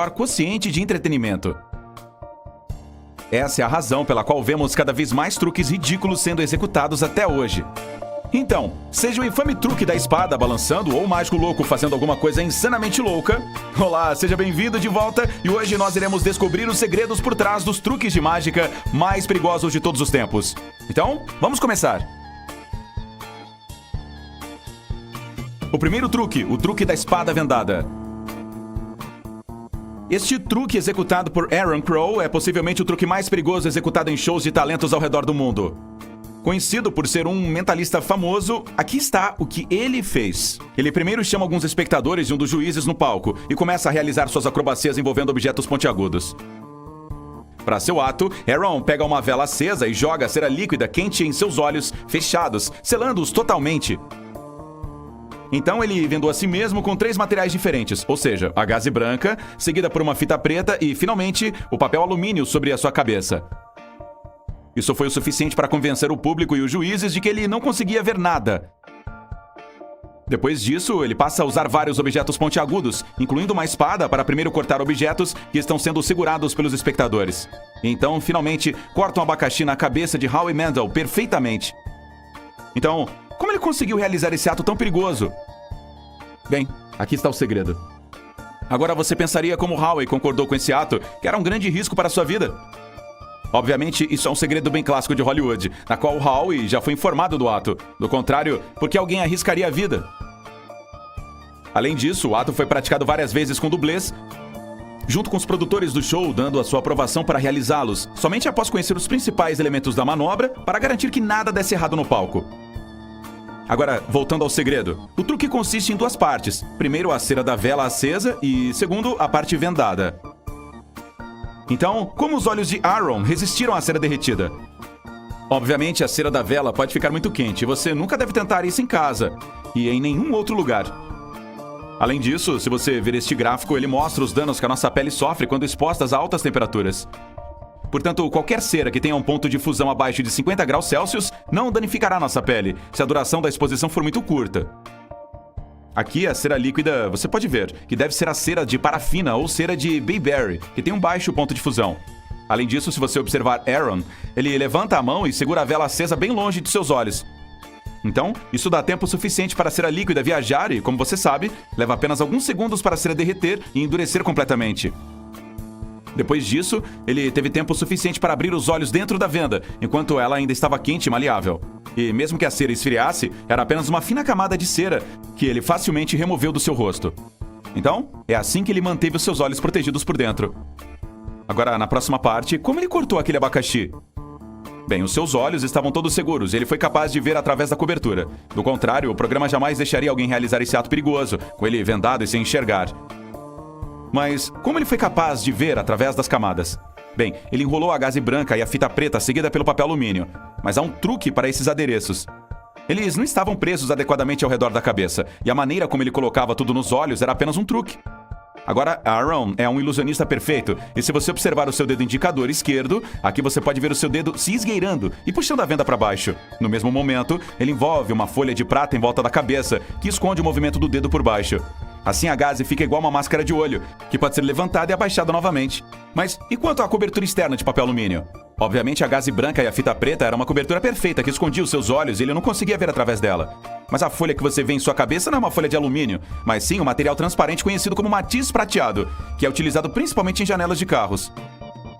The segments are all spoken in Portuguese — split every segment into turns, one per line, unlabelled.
quociente de entretenimento. Essa é a razão pela qual vemos cada vez mais truques ridículos sendo executados até hoje. Então, seja o infame truque da espada balançando ou o mágico louco fazendo alguma coisa insanamente louca. Olá, seja bem-vindo de volta e hoje nós iremos descobrir os segredos por trás dos truques de mágica mais perigosos de todos os tempos. Então, vamos começar. O primeiro truque, o truque da espada vendada. Este truque executado por Aaron Crow é possivelmente o truque mais perigoso executado em shows de talentos ao redor do mundo. Conhecido por ser um mentalista famoso, aqui está o que ele fez. Ele primeiro chama alguns espectadores e um dos juízes no palco e começa a realizar suas acrobacias envolvendo objetos pontiagudos. Para seu ato, Aaron pega uma vela acesa e joga a cera líquida quente em seus olhos fechados, selando-os totalmente. Então ele vendou a si mesmo com 3 materiais diferentes, ou seja, a gaze branca, seguida por uma fita preta e, finalmente, o papel alumínio sobre a sua cabeça. Isso foi o suficiente para convencer o público e os juízes de que ele não conseguia ver nada. Depois disso, ele passa a usar vários objetos pontiagudos, incluindo uma espada para primeiro cortar objetos que estão sendo segurados pelos espectadores. Então, finalmente, corta um abacaxi na cabeça de Howie Mandel perfeitamente. Então, como ele conseguiu realizar esse ato tão perigoso? Bem, aqui está o segredo. Agora você pensaria como Howie concordou com esse ato, que era um grande risco para a sua vida. Obviamente, isso é um segredo bem clássico de Hollywood, na qual Howie já foi informado do ato. Do contrário, por que alguém arriscaria a vida? Além disso, o ato foi praticado várias vezes com dublês, junto com os produtores do show dando a sua aprovação para realizá-los, somente após conhecer os principais elementos da manobra para garantir que nada desse errado no palco. Agora, voltando ao segredo. O truque consiste em 2 partes. Primeiro, a cera da vela acesa e, segundo, a parte vendada. Então, como os olhos de Aaron resistiram à cera derretida? Obviamente, a cera da vela pode ficar muito quente e você nunca deve tentar isso em casa e em nenhum outro lugar. Além disso, se você ver este gráfico, ele mostra os danos que a nossa pele sofre quando expostas a altas temperaturas. Portanto, qualquer cera que tenha um ponto de fusão abaixo de 50 graus Celsius não danificará nossa pele, se a duração da exposição for muito curta. Aqui, a cera líquida, você pode ver, que deve ser a cera de parafina ou cera de bayberry, que tem um baixo ponto de fusão. Além disso, se você observar Aaron, ele levanta a mão e segura a vela acesa bem longe de seus olhos. Então, isso dá tempo suficiente para a cera líquida viajar e, como você sabe, leva apenas alguns segundos para a cera derreter e endurecer completamente. Depois disso, ele teve tempo suficiente para abrir os olhos dentro da venda, enquanto ela ainda estava quente e maleável. E mesmo que a cera esfriasse, era apenas uma fina camada de cera que ele facilmente removeu do seu rosto. Então, é assim que ele manteve os seus olhos protegidos por dentro. Agora, na próxima parte, como ele cortou aquele abacaxi? Bem, os seus olhos estavam todos seguros e ele foi capaz de ver através da cobertura. Do contrário, o programa jamais deixaria alguém realizar esse ato perigoso, com ele vendado e sem enxergar. Mas como ele foi capaz de ver através das camadas? Bem, ele enrolou a gaze branca e a fita preta seguida pelo papel alumínio. Mas há um truque para esses adereços. Eles não estavam presos adequadamente ao redor da cabeça, e a maneira como ele colocava tudo nos olhos era apenas um truque. Agora, Aaron é um ilusionista perfeito, e se você observar o seu dedo indicador esquerdo, aqui você pode ver o seu dedo se esgueirando e puxando a venda para baixo. No mesmo momento, ele envolve uma folha de prata em volta da cabeça, que esconde o movimento do dedo por baixo. Assim a gaze fica igual uma máscara de olho, que pode ser levantada e abaixada novamente. Mas e quanto à cobertura externa de papel alumínio? Obviamente a gaze branca e a fita preta era uma cobertura perfeita que escondia os seus olhos e ele não conseguia ver através dela. Mas a folha que você vê em sua cabeça não é uma folha de alumínio, mas sim um material transparente conhecido como matiz prateado, que é utilizado principalmente em janelas de carros.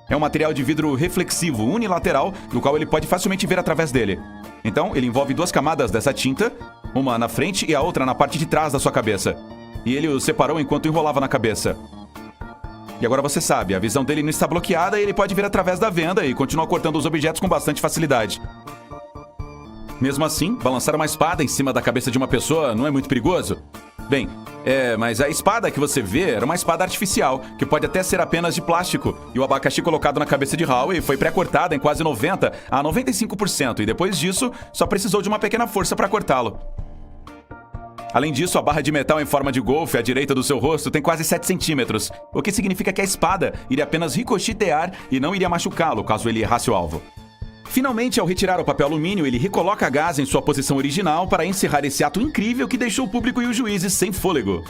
É um material de vidro reflexivo unilateral, do qual ele pode facilmente ver através dele. Então, ele envolve 2 camadas dessa tinta, uma na frente e a outra na parte de trás da sua cabeça. E ele os separou enquanto enrolava na cabeça. E agora você sabe, a visão dele não está bloqueada e ele pode ver através da venda e continua cortando os objetos com bastante facilidade. Mesmo assim, balançar uma espada em cima da cabeça de uma pessoa não é muito perigoso? Bem, mas a espada que você vê era uma espada artificial, que pode até ser apenas de plástico, e o abacaxi colocado na cabeça de Howie foi pré-cortado em quase 90 a 95%, e depois disso, só precisou de uma pequena força para cortá-lo. Além disso, a barra de metal em forma de golfe à direita do seu rosto tem quase 7 centímetros, o que significa que a espada iria apenas ricochetear e não iria machucá-lo caso ele errasse o alvo. Finalmente, ao retirar o papel alumínio, ele recoloca a gaze em sua posição original para encerrar esse ato incrível que deixou o público e os juízes sem fôlego.